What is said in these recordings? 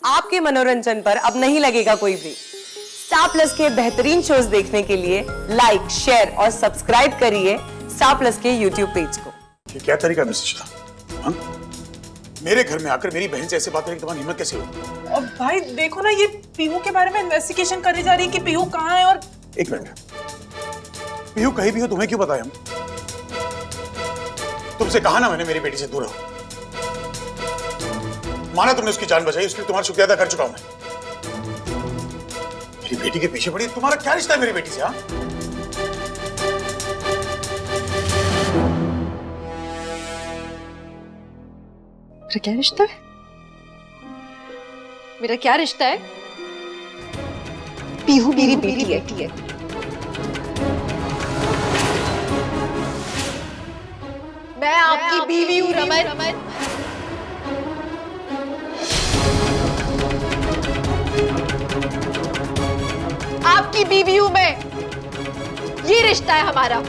आपके मनोरंजन पर अब नहीं लगेगा कोई ब्रेक। स्टार प्लस के बेहतरीन शोज देखने के लिए लाइक, शेयर और सब्सक्राइब करिए स्टार प्लस के यूट्यूब पेज को। ये क्या तरीका है मिसेस शिला? मेरे घर में आकर मेरी बहन से ऐसे बात करने की तुम्हारी हिम्मत कैसे हुई? अब भाई देखो ना, ये पीहू के बारे में इन्वेस्टिगेशन करी जा रही है कि पीहू कहाँ है। और एक मिनट, पीहू कहीं भी हो तुम्हें क्यों बताया? तुमसे कहा ना मैंने मेरी बेटी से दूर रहो। माना तुमने उसकी जान बचाई, उसके लिए तुम्हारा शुक्रिया अदा कर चुका हूं मैं। मेरी बेटी के पीछे पड़ी, तुम्हारा क्या रिश्ता है मेरी बेटी से? हाँ, मेरा क्या रिश्ता है? मेरा क्या रिश्ता है? पीहू मेरी बेटी है। मैं आपकी बीवी हूँ रमन। आपकी बीवी हूँ मैं। ये रिश्ता है हमारा।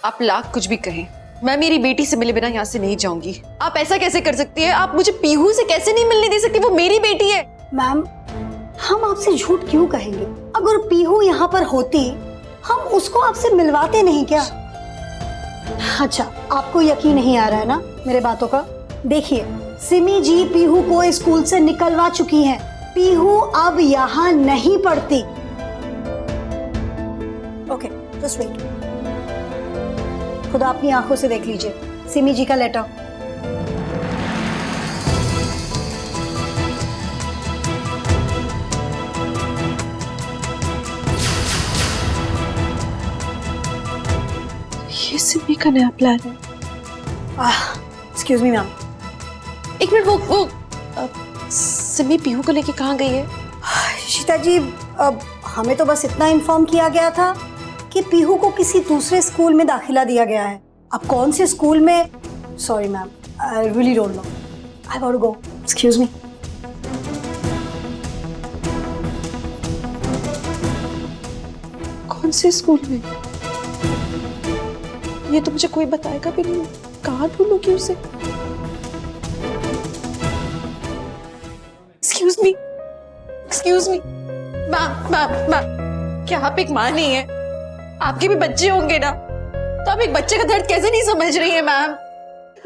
आप लाख कुछ भी कहें, मैं मेरी बेटी से मिले बिना यहाँ से नहीं जाऊंगी। आप ऐसा कैसे कर सकती है? आप मुझे पीहू से कैसे नहीं मिलने दे सकती? वो मेरी बेटी है। मैम, हम आपसे झूठ क्यों कहेंगे? अगर पीहू यहाँ पर होती, हम उसको आपसे मिलवाते नहीं क्या? अच्छा, आपको यकीन नहीं आ रहा है ना मेरे बातों का? देखिए, सिमी जी पीहू को स्कूल से निकलवा चुकी हैं। पीहू अब यहाँ नहीं पढ़ती। Okay, just wait. खुद अपनी आंखों से देख लीजिए सिमी जी का लेटर। ये सिमी का नया प्लान है। एक्सक्यूज मी मैम, एक मिनट, वो सिमी पीहू को लेके कहाँ गई है? शीता जी, अब हमें तो बस इतना इन्फॉर्म किया गया था कि पीहू को किसी दूसरे स्कूल में दाखिला दिया गया है। अब कौन से स्कूल में? Sorry ma'am, I really don't know. I got to go. Excuse me. कौन से स्कूल में? ये तो मुझे कोई बताएगा भी नहीं। कहाँ ढूंढूंगी उसे? Excuse me, excuse me. Ma'am, क्या आप एक माँ नहीं है? आपके भी बच्चे होंगे ना, तो आप एक बच्चे का दर्द कैसे नहीं समझ रही है? मैम,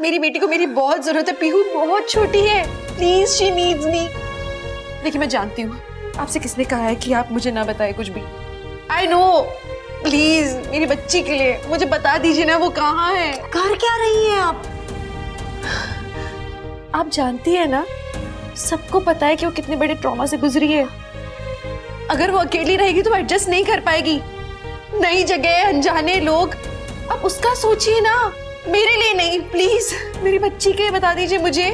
मेरी बेटी को मेरी बहुत जरूरत है। पीहू बहुत छोटी है। प्लीज, शी नीड्स मी। देखिए, मैं जानती हूँ आपसे किसने कहा है कि आप मुझे ना बताए कुछ भी। आई नो, प्लीज मेरी बच्ची के लिए मुझे बता दीजिए ना, वो कहाँ है? कर क्या रही हैं आप? आप जानती है ना, सबको पता है कि वो कितने बड़े ट्रॉमा से गुजरी है। अगर वो अकेली रहेगी तो एडजस्ट नहीं कर पाएगी। नई जगह, अनजाने लोग। अब उसका सोचिए ना, मेरे लिए नहीं। प्लीज मेरी बच्ची के लिए बता दीजिए मुझे।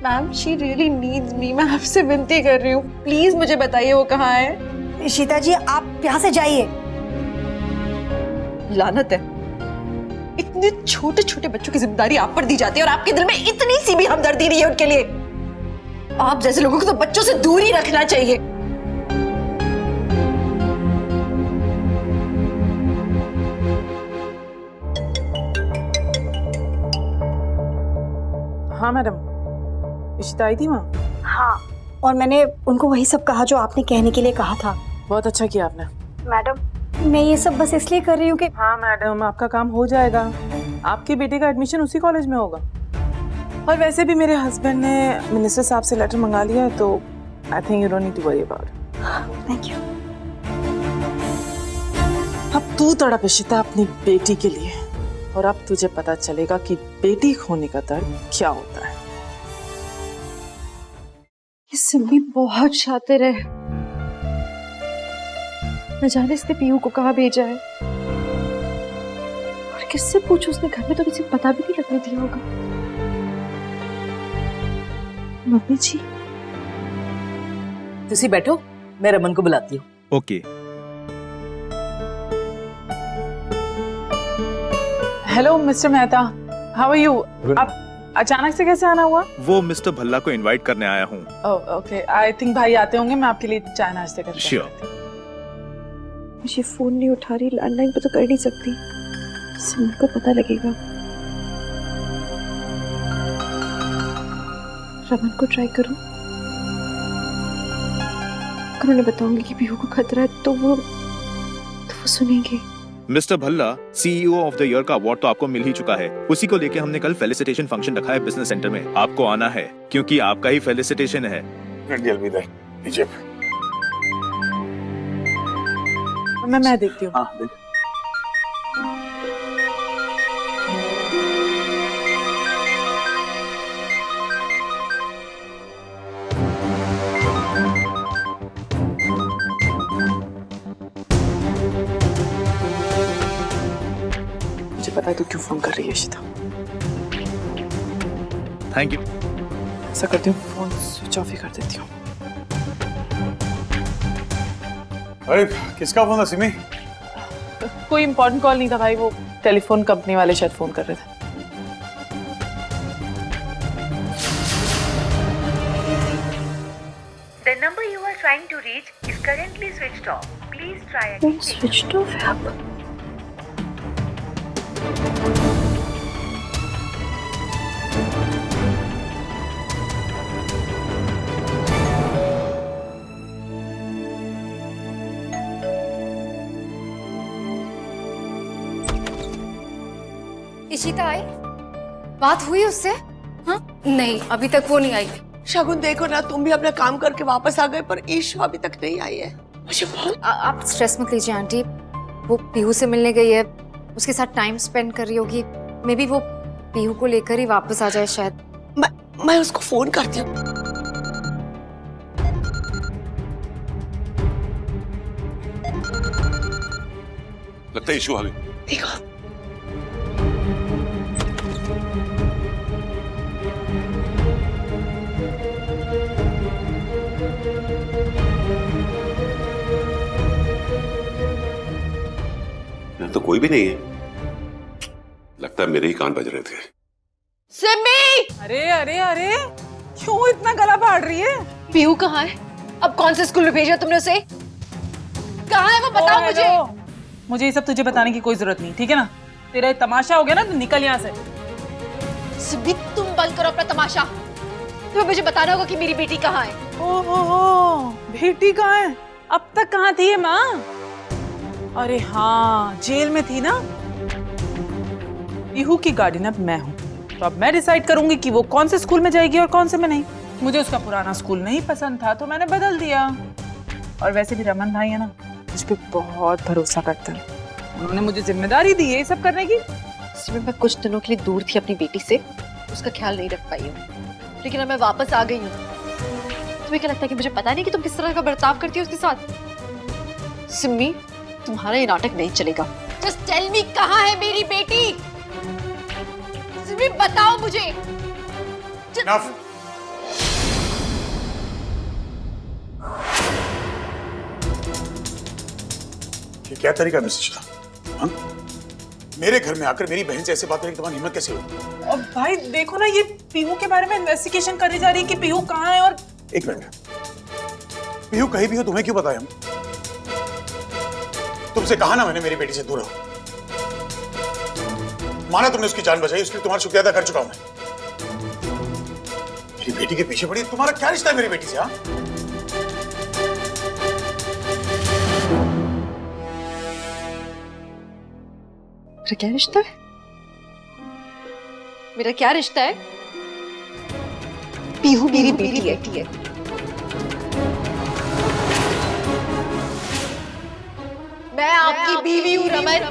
मैम, शी रियली नीड्स मी। मैं आपसे विनती कर रही हूँ, प्लीज मुझे बताइए वो कहाँ है। शीता जी, आप यहाँ से जाइए। लानत है, इतने छोटे छोटे बच्चों की जिम्मेदारी आप पर दी जाती है और आपके दिल में इतनी सी भी हमदर्दी नहीं है उनके लिए। आप जैसे लोगों को तो बच्चों से दूर ही रखना चाहिए। हाँ मैडम, इशिता आई थी वहाँ? हाँ, और मैंने उनको वही सब कहा जो आपने कहने के लिए कहा था। बहुत अच्छा किया आपने। मैडम, मैं ये सब बस इसलिए कर रही हूँ कि हाँ मैडम, आपका काम हो जाएगा। आपके बेटे का एडमिशन उसी कॉलेज में होगा। और वैसे भी मेरे हस्बैंड ने मिनिस्टर साहब से लेटर मंगा लिया है, तो I think you don't need to worry about. Thank you. अब तू तड़प इशिता अपनी बेटी के लिए, और अब तुझे पता चलेगा कि बेटी खोने का दर्द क्या होता है। ये सिमी बहुत शातिर है। न जाने इसने पीहू को कहाँ भेजा है, और किससे पूछूं? उसने घर में तो किसी को पता भी नहीं लगने दिया होगा। मम्मी जी, तुसी बैठो, मैं रमन को बुलाती हूँ। Okay. Hello mister Mehta, how are you? आप अचानक से कैसे आना हुआ? वो मिस्टर भल्ला को इनवाइट करने आया हूँ। ओके, आई थिंक भाई आते होंगे, मैं आपके लिए चाय नाश्ते करती हूँ। श्योर। मुझे फोन नहीं उठा रही, लैंडलाइन पे तो कर नहीं सकती, सिम को पता लगेगा। रमन को ट्राई करूं, अगर उन्हें बताऊंगी कि पीहू को खतरा है तो वो सुनेंगे। Mister Bhalla, CEO of the year का अवार्ड तो आपको मिल ही चुका है। उसी को लेके हमने कल फेलिसिटेशन फंक्शन रखा है बिजनेस सेंटर में। आपको आना है क्योंकि आपका ही फेलिसिटेशन है। मैं देखती हूँ। मुझे पता है तू क्यों फोन कर रही है इशिता। Thank you. ऐसा करती हूँ, फोन स्विच ऑफ ही कर देती हूँ। अरे किसका फोन था सिमी? कोई इम्पोर्टेंट कॉल नहीं था भाई, वो टेलीफोन कंपनी वाले शायद फोन कर रहे थे। The number you are trying to reach is currently switched off. Please try again. Switch off है अब। इशिता आई? बात हुई उससे? हाँ? नहीं, अभी तक वो नहीं आई। शगुन देखो ना, तुम भी अपना काम करके वापस आ गए पर ईशु अभी तक नहीं आई है। मुझे बहुत आप स्ट्रेस मत लीजिए आंटी, वो पीहू से मिलने गई है, उसके साथ टाइम स्पेंड कर रही होगी। मे बी वो पीहू को लेकर ही वापस आ जाए शायद। मैं उसको फोन करती हूँ। लगता है ईशु आ गई। देखो तो कोई भी नहीं है, लगता है मेरे ही कान बज रहे थे। सिमी! अरे अरे अरे, क्यों इतना गला फाड़ रही है? पीहू कहाँ है? अब कौन से स्कूल में भेजा तुमने उसे? कहाँ है वो बताओ मुझे। मुझे ये सब तुझे बताने की कोई जरूरत नहीं, ठीक है ना? तेरा तमाशा हो गया ना, तो निकल यहाँ से। सिमी तुम बंद करो अपना तमाशा। तुम्हें मुझे बताना होगा कि मेरी बेटी कहाँ है। ओहो, बेटी कहाँ है? अब तक कहाँ थी ये माँ? अरे हाँ, जेल में थी ना। पीहू की गार्डियन अब मैं हूँ, तो अब मैं डिसाइड करूंगी कि वो कौन से स्कूल में जाएगी और कौन से में नहीं। मुझे उसका पुराना स्कूल नहीं पसंद था तो मैंने बदल दिया। और वैसे भी रमन भाई है ना, मुझ पे बहुत भरोसा करते हैं। उन्होंने मुझे जिम्मेदारी दी है ये सब करने की। सिमी मैं कुछ दिनों के लिए दूर थी अपनी बेटी से, उसका ख्याल नहीं रख पाई हूँ, लेकिन अब मैं वापस आ गई हूँ। तुम्हें क्या लगता है कि मुझे पता नहीं कि तुम किस तरह का बर्ताव करती हो उसके साथ? सिमी तुम्हारा ये नाटक नहीं चलेगा। जस्ट टेल मी कहाँ है मेरी बेटी? सिमी बताओ मुझे। Enough. ये क्या तरीका है मिसेस शिता? हाँ? मेरे घर में आकर मेरी बहन से ऐसे बात करने की तुम्हारी हिम्मत कैसे हुई? और भाई देखो ना, ये पीहू के बारे में इन्वेस्टिगेशन करी जा रही है कि पीहू कहाँ है। और एक मिनट, पीहू कहीं भी हो तुम्हें क्यों बताया? तुमसे कहा ना मैंने मेरी बेटी से दूर रहो। माना तुमने उसकी जान बचाई, उसके लिए तुम्हारा शुक्रिया अदा कर चुका हूं मैं। मेरी बेटी के पीछे पड़ी, तुम्हारा क्या रिश्ता है मेरी बेटी से? हाँ, मेरा क्या रिश्ता है? मेरा क्या रिश्ता है? पीहू मेरी बेटी है। मैं आपकी बीवी हूँ रमन।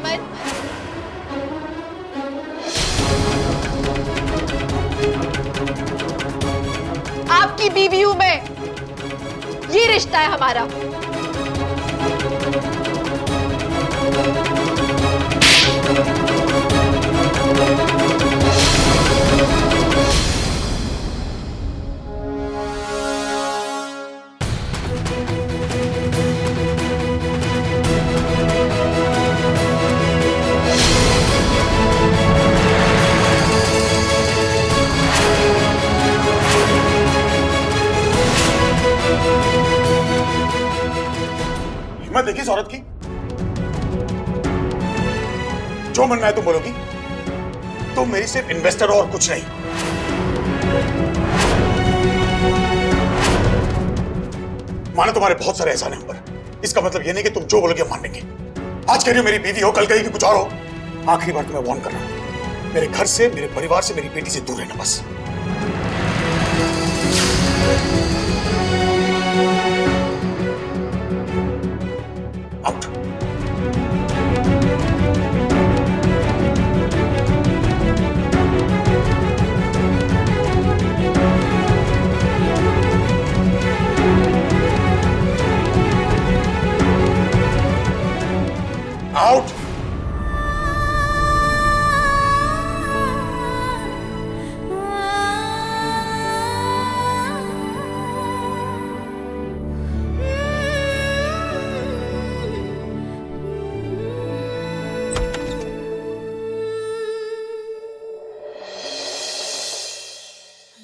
आपकी बीवी हूँ मैं, ये रिश्ता है हमारा। हिम्मत देखी इस औरत की। जो मन में है तुम बोलोगी। तुम मेरी सिर्फ इन्वेस्टर और कुछ नहीं। मानो तुम्हारे बहुत सारे एहसान हैं हम पर। इसका मतलब ये नहीं कि तुम जो बोलोगे हम मान लेंगे। आज कह रही हो मेरी बीवी हो, कल कहेगी कुछ और हो। आखिरी बार तुम्हें वार्न कर रहा हूं, मेरे घर से, मेरे परिवार से, मेरी बेटी से दूर रहना बस। आउट। आउट।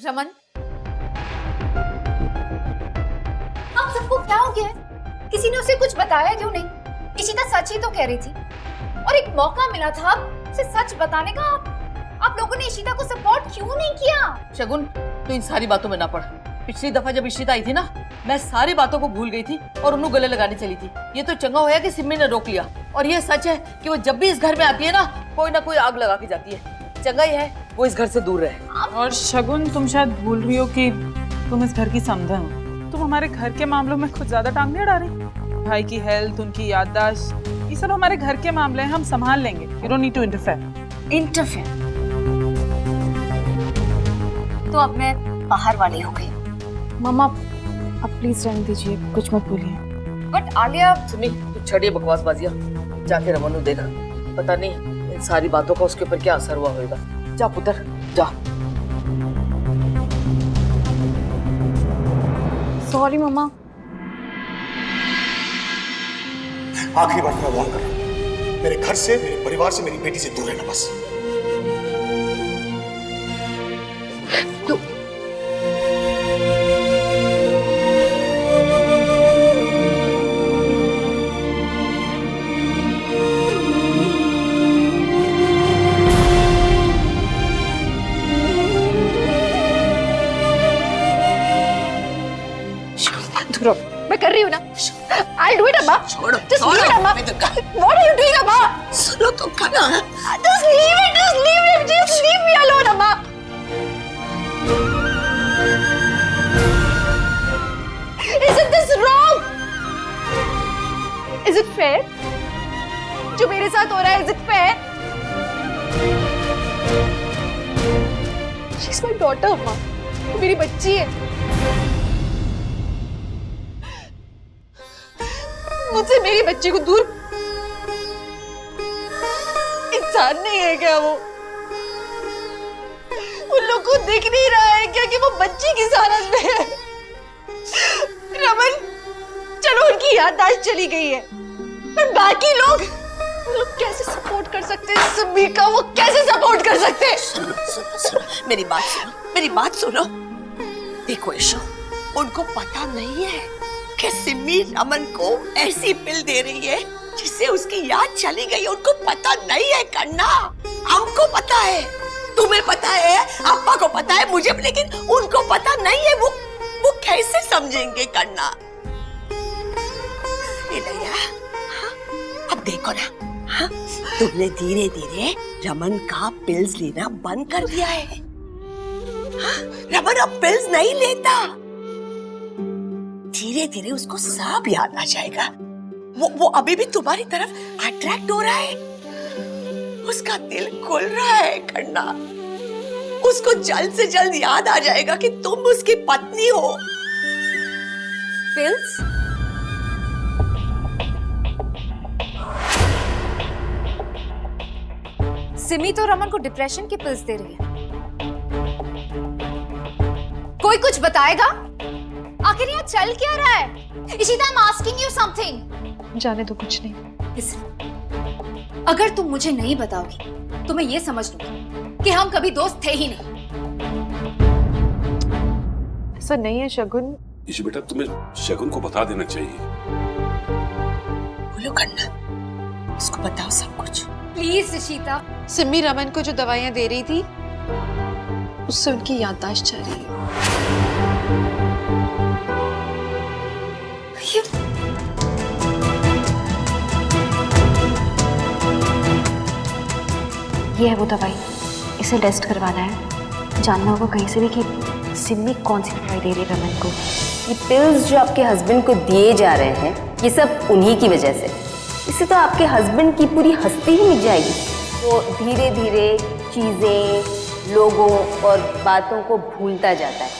रमन, आप सबको क्या हो गया है? किसी ने उसे कुछ बताया क्यों नहीं? इशिता सच ही तो कह रही थी और एक मौका मिला था उसे सच बताने का। आप लोगों ने इशिता को सपोर्ट क्यों नहीं किया? शगुन, तो इन सारी बातों में ना पड़। पिछली दफा जब इशिता आई थी ना, मैं सारी बातों को भूल गई थी और उन्हें गले लगाने चली थी। ये तो चंगा होया कि सिमी ने रोक लिया। और ये सच है कि वो जब भी इस घर में आती है ना कोई आग लगा के जाती है। चंगा ही है वो इस घर से दूर रहे। और शगुन, तुम शायद भूल रही हो कि तुम इस घर की समधन हो। तुम हमारे घर के मामलों में खुद ज्यादा टांग नहीं अड़ा रही। भाई की हेल्थ, उनकी याददाश्त, ये सब हमारे घर के मामले हैं, हम संभाल लेंगे। You don't need to interfere. तो अब मैं बाहर वाली हो गई। मम्मा, अब प्लीज रहने दीजिए, कुछ मत बोलिए। बट आलिया, सुमी, तू छड़िए बकवासबाजियां। जाके रमन को देखा, पता नहीं इन सारी बातों का उसके ऊपर क्या असर हुआ होगा। जा पुत्र, जा। सॉरी मम्मा। आखिरी बार तुम्हें वार्न कर रहा हूं, मेरे घर से, मेरे परिवार से, मेरी बेटी से दूर रहना बस। मैं कर रही हूँ ना। I'll do it, अम्मा। छोड़ो, Just leave it, अम्मा। What are you doing, अम्मा? सुनो तो कना। Just leave it, just leave me alone, अम्मा। Isn't this wrong? Is it fair? जो मेरे साथ हो रहा है, is it fair? She's my daughter, अम्मा। वो मेरी बच्ची है। मुझसे मेरी बच्ची को दूर इंसान नहीं है क्या वो? उन लोग को दिख नहीं रहा है क्या कि वो बच्ची किस हालत में है? रमन, चलो उनकी याददाश्त चली गई है, पर बाकी लोग कैसे सपोर्ट कर सकते हैं? सिमी का वो कैसे सपोर्ट कर सकते हैं? सुनो, मेरी बात सुनो। देखो ईशो, उनको पता नहीं है कि सिमी रमन को ऐसी पिल दे रही है जिससे उसकी याद चली गई। उनको पता नहीं है कन्ना। हमको पता है, तुम्हें पता है, अप्पा को पता है, मुझे, लेकिन उनको पता नहीं है। वो कैसे समझेंगे कन्ना? अब देखो ना, हाँ? तुमने धीरे धीरे रमन का पिल्स लेना बंद कर दिया है। हाँ? रमन अब पिल्स नहीं लेता। धीरे धीरे उसको सब याद आ जाएगा। वो अभी भी तुम्हारी तरफ अट्रैक्ट हो रहा है। उसका दिल खुल रहा है कन्ना। उसको जल्द से जल्द याद आ जाएगा कि तुम उसकी पत्नी हो। पिल्स? सिमी तो रमन को डिप्रेशन की पिल्स दे रही है। कोई कुछ बताएगा? आखिर यहाँ चल क्या रहा है? Ishita, I'm asking you something. जाने दो, कुछ नहीं। Listen, अगर तुम मुझे नहीं बताओगी तो मैं ये समझ लूंगी कि हम कभी दोस्त थे ही नहीं। ऐसा नहीं है शगुन। इशी बेटा, तुम्हें शगुन को बता देना चाहिए। बोलो करना, उसको बताओ सब कुछ। प्लीज इशिता। सिमी रमन को जो दवाइयां दे रही थी उससे उनकी याददाश्त जा रही है। ये है वो दवाई, इसे टेस्ट करवाना है। जानना होगा कहीं से भी कि सिमी कौन सी दवाई दे रही है रमन को। ये पिल्स जो आपके हस्बैंड को दिए जा रहे हैं, ये सब उन्हीं की वजह से। इससे तो आपके हस्बैंड की पूरी हस्ती ही मिट जाएगी। वो धीरे धीरे चीजें, लोगों और बातों को भूलता जाता है।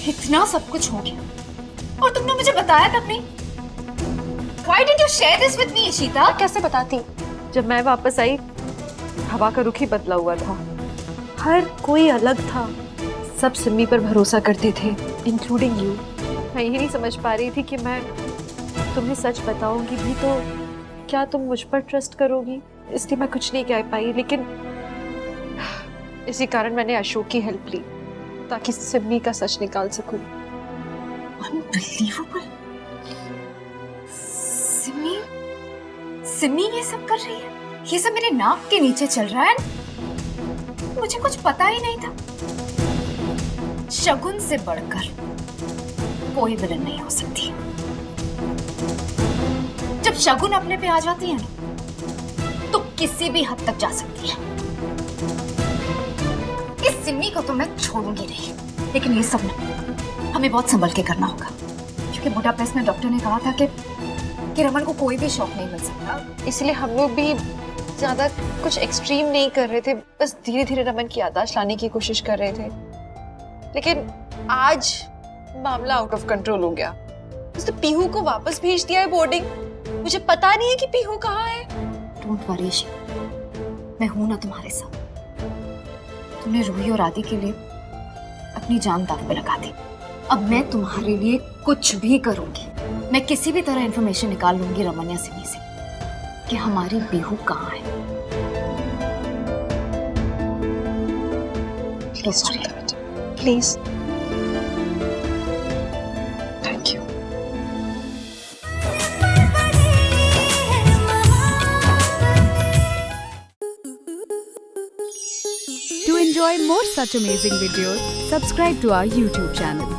इतना सब कुछ हो गया और तुमने मुझे बताया तब नहीं। Why did you share this with me, Ishita? कैसे बताती? जब मैं वापस आई हवा का रुख ही बदला हुआ था। हर कोई अलग था, सब सिमी पर भरोसा करते थे, इंक्लूडिंग यू। मैं ये नहीं समझ पा रही थी कि मैं तुम्हें सच बताऊंगी भी तो क्या तुम मुझ पर ट्रस्ट करोगी, इसलिए मैं कुछ नहीं कह पाई। लेकिन इसी कारण मैंने अशोक की हेल्प ली ताकि सिमी का सच निकाल सकूं। Unbelievable. सिमी ये सब कर रही है? ये सब मेरे नाक के नीचे चल रहा है। मुझे कुछ पता ही नहीं था। शगुन से बढ़कर कोई विलन नहीं हो सकती। जब शगुन अपने पे आ जाती है ना, तो किसी भी हद तक जा सकती है। इस सिमी को तो मैं छोड़ूंगी नहीं, लेकिन ये सब ना हमें बहुत संभल के करना होगा, क्योंकि बुडापेस्ट में डॉक्टर ने कहा था कि रमन को कोई भी शौक नहीं मिल सकता। इसलिए हम लोग भी ज्यादा कुछ एक्सट्रीम नहीं कर रहे थे, बस धीरे धीरे रमन की याददाश्त लाने की कोशिश कर रहे थे। लेकिन आज मामला आउट ऑफ कंट्रोल हो गया। तो पीहू को वापस भेज दिया है बोर्डिंग। मुझे पता नहीं है कि पीहू कहाँ है। डोंट वरी, मैं हूं ना तुम्हारे साथ। तुमने रूही और आदि के लिए अपनी जान दांव पे लगा दी। अब मैं तुम्हारे लिए कुछ भी करूंगी। मैं किसी भी तरह इंफॉर्मेशन निकाल लूंगी रमन या सिमी से कि हमारी पीहू कहाँ है। Please please. Thank you. To enjoy more such amazing videos, subscribe to our YouTube channel.